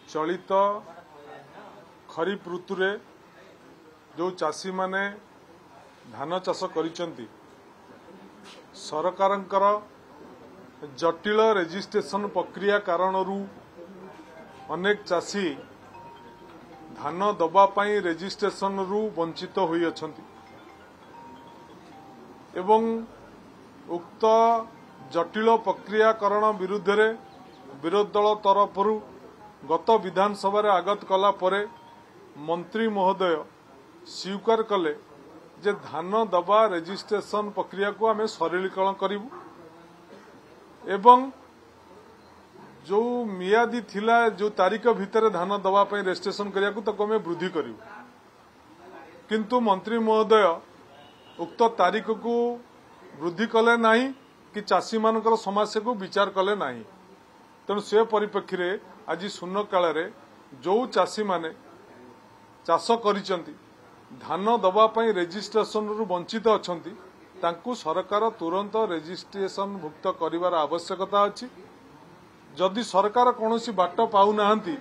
चलित खरीफ ऋतु रे जो चाषी माने धान चाष करिसेंती सरकारंकर जटिल रेजिस्ट्रेशन प्रक्रिया कारणरू अनेक चाषी धान दबा पाई रेजिस्ट्रेशन रु वंचित होई अछंती एवं उक्त जटिल प्रक्रियाकरण विरुद्ध रे विरोधी दल तरफरु गत विधानसभा रे आगत कला परे मंत्री महोदय स्वीकार कले जे धान दबा रेजिस्ट्रेशन प्रक्रिया को आमे सरलीकरण करिवु एवं जो मियादी थिला जो तारीख भितर धान दबा पई रजिस्ट्रेशन करिया को तको में वृद्धि करिवु किंतु मंत्री महोदय उक्त तारीख को वृद्धि कले नाही कि चाषी मानकर समस्या को विचार कले नाही तेणु से परिप्रेक्षी रे आज शून्य काल रे जो चाषी माने चाष करिसेंती धान दबा पई रजिस्ट्रेशन रु वंचित अछंती तांकु सरकार तुरंत रजिस्ट्रेशन भुक्त करिवार आवश्यकता अछि जदि सरकार कौनसी बाट पाऊ नाहंती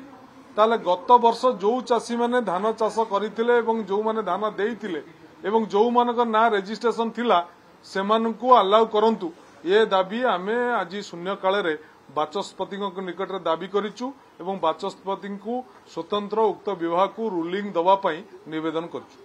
ताले गत वर्ष जो चाषी माने धान चाष करिथिले एवं जो माने धान देइथिले एवं जो मानक ना रजिस्ट्रेशन थिला सेमानकु अलाउ करंतु ये दाबी आमे आज शून्य काल रे बाचस्पति निकट रे दाबी करिचु एवं बाचस्पति को स्वतंत्र उक्त विभाग को रूलिंग दवा पई निवेदन करचु।